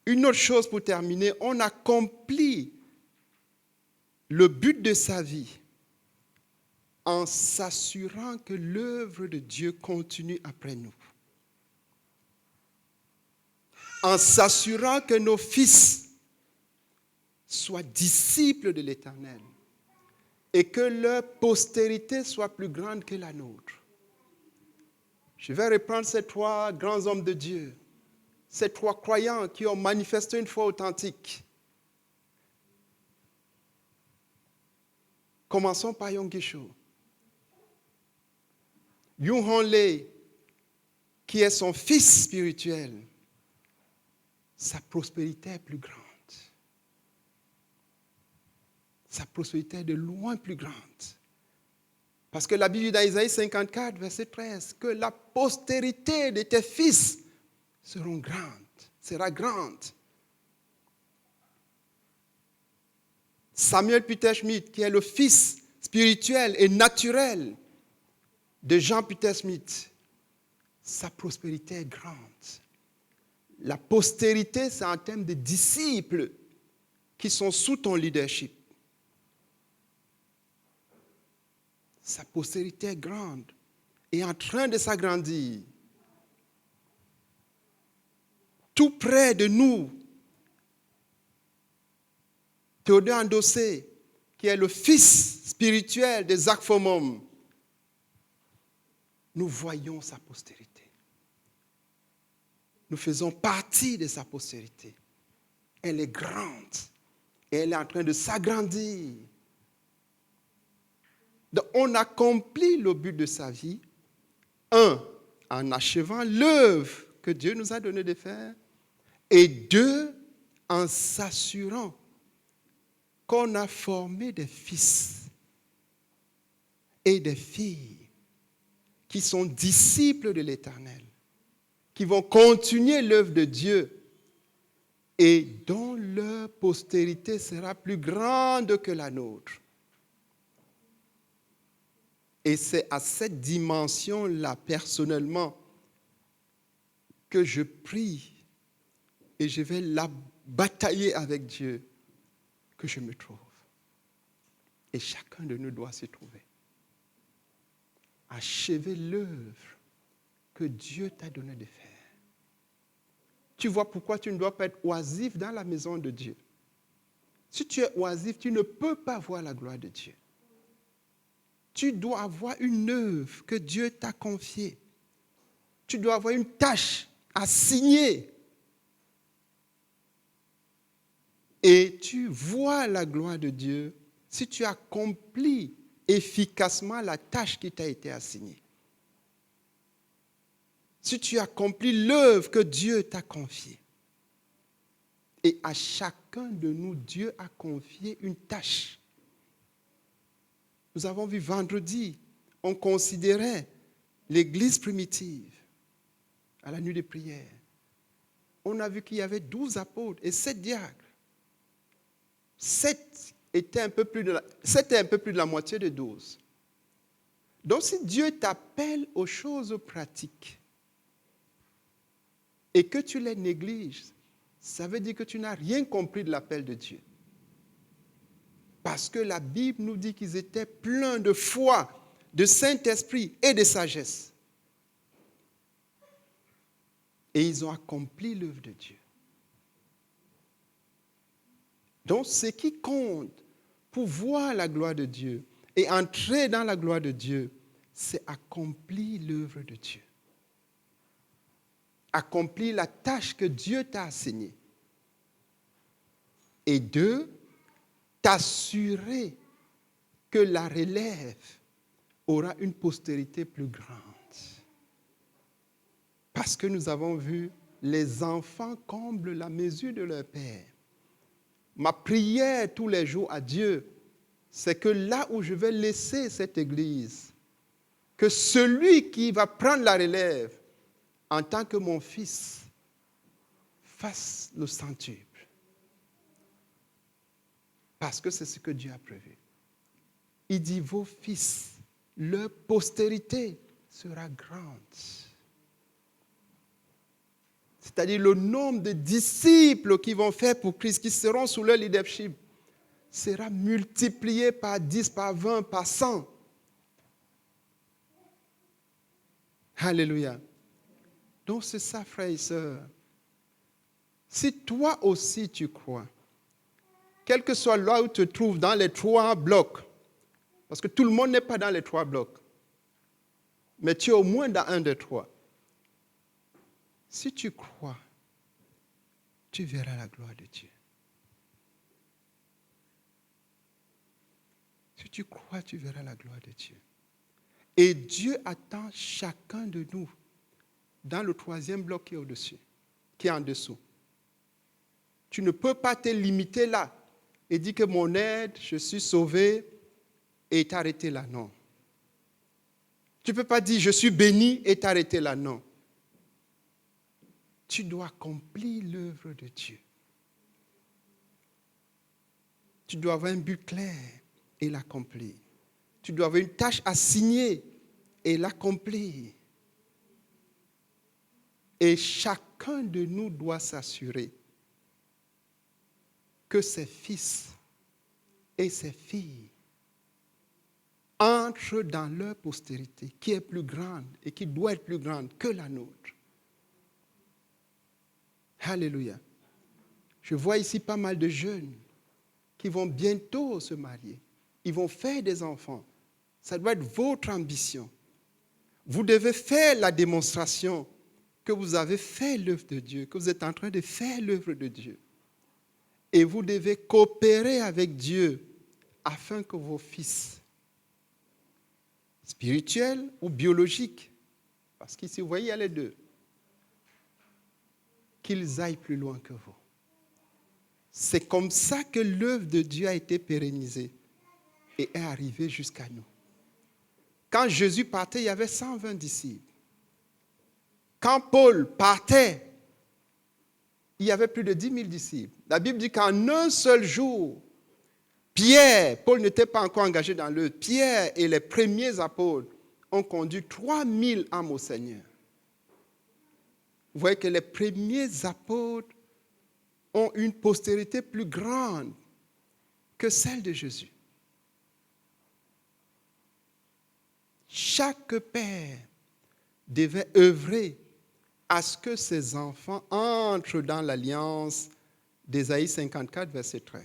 Une autre chose pour terminer, on accomplit le but de sa vie en s'assurant que l'œuvre de Dieu continue après nous. En s'assurant que nos fils soient disciples de l'Éternel et que leur postérité soit plus grande que la nôtre. Je vais reprendre ces trois grands hommes de Dieu, ces trois croyants qui ont manifesté une foi authentique. Commençons par Yonguisho. Yung Hon Lei, qui est son fils spirituel, sa prospérité est plus grande. Sa prospérité est de loin plus grande. Parce que la Bible dit dans Isaïe 54, verset 13, que la postérité de tes fils sera grande. Samuel Peter Schmidt, qui est le fils spirituel et naturel de Jean Peter Smith, sa prospérité est grande. La postérité, c'est en termes de disciples qui sont sous ton leadership. Sa postérité est grande et en train de s'agrandir. Tout près de nous, Théodore Ndossé, qui est le fils spirituel de Zach Fomum, nous voyons sa postérité. Nous faisons partie de sa postérité. Elle est grande et elle est en train de s'agrandir. Donc, on accomplit le but de sa vie, en achevant l'œuvre que Dieu nous a donné de faire, et 2, en s'assurant qu'on a formé des fils et des filles qui sont disciples de l'Éternel, qui vont continuer l'œuvre de Dieu et dont leur postérité sera plus grande que la nôtre. Et c'est à cette dimension-là, personnellement, que je prie et je vais la batailler avec Dieu, que je me trouve. Et chacun de nous doit s'y trouver. Achever l'œuvre que Dieu t'a donné de faire. Tu vois pourquoi tu ne dois pas être oisif dans la maison de Dieu. Si tu es oisif, tu ne peux pas voir la gloire de Dieu. tu dois avoir une œuvre que Dieu t'a confiée. Tu dois avoir une tâche à signer. Et tu vois la gloire de Dieu si tu accomplis efficacement la tâche qui t'a été assignée. Si tu accomplis l'œuvre que Dieu t'a confiée. Et à chacun de nous, Dieu a confié une tâche. Nous avons vu vendredi, on considérait l'Église primitive à la nuit de prière. On a vu qu'il y avait 12 apôtres et 7 diacres. 7 étaient un peu plus de la moitié de 12. Donc si Dieu t'appelle aux choses pratiques et que tu les négliges, ça veut dire que tu n'as rien compris de l'appel de Dieu. Parce que la Bible nous dit qu'ils étaient pleins de foi, de Saint-Esprit et de sagesse. Et ils ont accompli l'œuvre de Dieu. Donc, ce qui compte pour voir la gloire de Dieu et entrer dans la gloire de Dieu, c'est accomplir l'œuvre de Dieu. Accomplir la tâche que Dieu t'a assignée. Et 2, t'assurer que la relève aura une postérité plus grande. Parce que nous avons vu, les enfants comblent la mesure de leur père. Ma prière tous les jours à Dieu, c'est que là où je vais laisser cette église, que celui qui va prendre la relève en tant que mon fils fasse le centuple. Parce que c'est ce que Dieu a prévu. Il dit, vos fils, leur postérité sera grande. C'est-à-dire le nombre de disciples qui vont faire pour Christ, qui seront sous leur leadership, sera multiplié par 10, par 20, par 100. Alléluia. Donc c'est ça, frères et sœurs. Si toi aussi tu crois, quel que soit là où tu te trouves dans les 3 blocs, parce que tout le monde n'est pas dans les 3 blocs, mais tu es au moins dans un des 3. Si tu crois, tu verras la gloire de Dieu. Si tu crois, tu verras la gloire de Dieu. Et Dieu attend chacun de nous dans le 3e bloc qui est au-dessus, qui est en dessous. Tu ne peux pas te limiter là et dire que mon aide, je suis sauvé et t'arrêter là, non. Tu ne peux pas dire je suis béni et t'arrêter là, non. Tu dois accomplir l'œuvre de Dieu. Tu dois avoir un but clair et l'accomplir. Tu dois avoir une tâche à signer et l'accomplir. Et chacun de nous doit s'assurer que ses fils et ses filles entrent dans leur postérité, qui est plus grande et qui doit être plus grande que la nôtre. Alléluia. Je vois ici pas mal de jeunes qui vont bientôt se marier. Ils vont faire des enfants. Ça doit être votre ambition. Vous devez faire la démonstration que vous avez fait l'œuvre de Dieu, que vous êtes en train de faire l'œuvre de Dieu. Et vous devez coopérer avec Dieu afin que vos fils, spirituels ou biologiques, parce qu'ici, vous voyez, il y a les deux, qu'ils aillent plus loin que vous. C'est comme ça que l'œuvre de Dieu a été pérennisée et est arrivée jusqu'à nous. Quand Jésus partait, il y avait 120 disciples. Quand Paul partait, il y avait plus de 10 000 disciples. La Bible dit qu'en un seul jour, Paul n'était pas encore engagé dans l'œuvre, Pierre et les premiers apôtres ont conduit 3000 âmes au Seigneur. Vous voyez que les premiers apôtres ont une postérité plus grande que celle de Jésus. Chaque père devait œuvrer à ce que ses enfants entrent dans l'alliance d'Ésaïe 54, verset 13.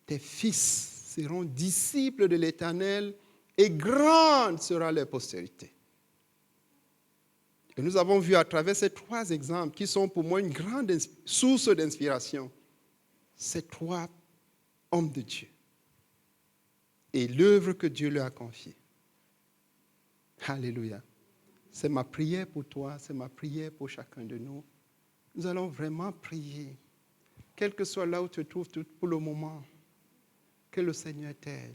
Tes fils seront disciples de l'Éternel et grande sera leur postérité. Et nous avons vu à travers ces 3 exemples qui sont pour moi une grande source d'inspiration, ces 3 hommes de Dieu et l'œuvre que Dieu leur a confiée. Alléluia. C'est ma prière pour toi, c'est ma prière pour chacun de nous. Nous allons vraiment prier, quel que soit là où tu te trouves pour le moment, que le Seigneur t'aide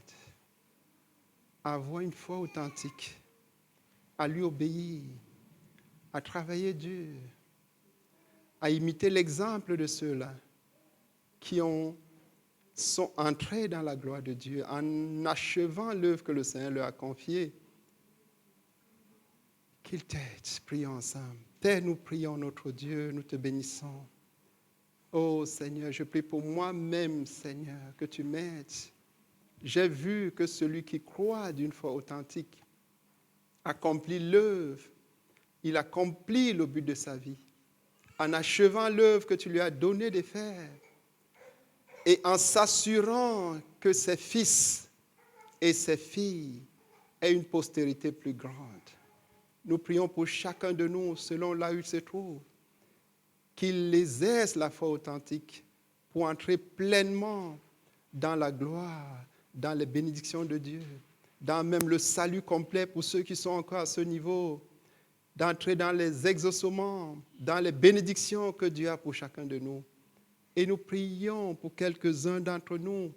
à avoir une foi authentique, à lui obéir, à travailler dur, à imiter l'exemple de ceux-là qui sont entrés dans la gloire de Dieu en achevant l'œuvre que le Seigneur leur a confiée. Qu'il t'aide, prions ensemble. Père, nous prions notre Dieu, nous te bénissons. Oh Seigneur, je prie pour moi-même, Seigneur, que tu m'aides. J'ai vu que celui qui croit d'une foi authentique accomplit l'œuvre. Il accomplit le but de sa vie en achevant l'œuvre que tu lui as donné de faire et en s'assurant que ses fils et ses filles aient une postérité plus grande. Nous prions pour chacun de nous, selon là où il se trouve, qu'il exerce la foi authentique pour entrer pleinement dans la gloire, dans les bénédictions de Dieu, dans même le salut complet pour ceux qui sont encore à ce niveau, d'entrer dans les exaucements, dans les bénédictions que Dieu a pour chacun de nous. Et nous prions pour quelques-uns d'entre nous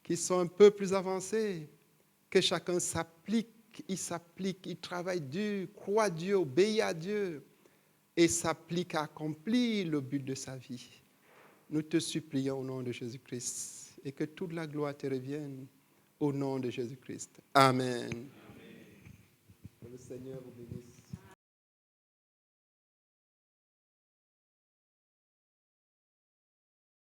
qui sont un peu plus avancés, que chacun s'applique, il travaille dur, croit Dieu, obéit à Dieu et s'applique à accomplir le but de sa vie. Nous te supplions au nom de Jésus-Christ et que toute la gloire te revienne au nom de Jésus-Christ. Amen. Que le Seigneur vous bénisse.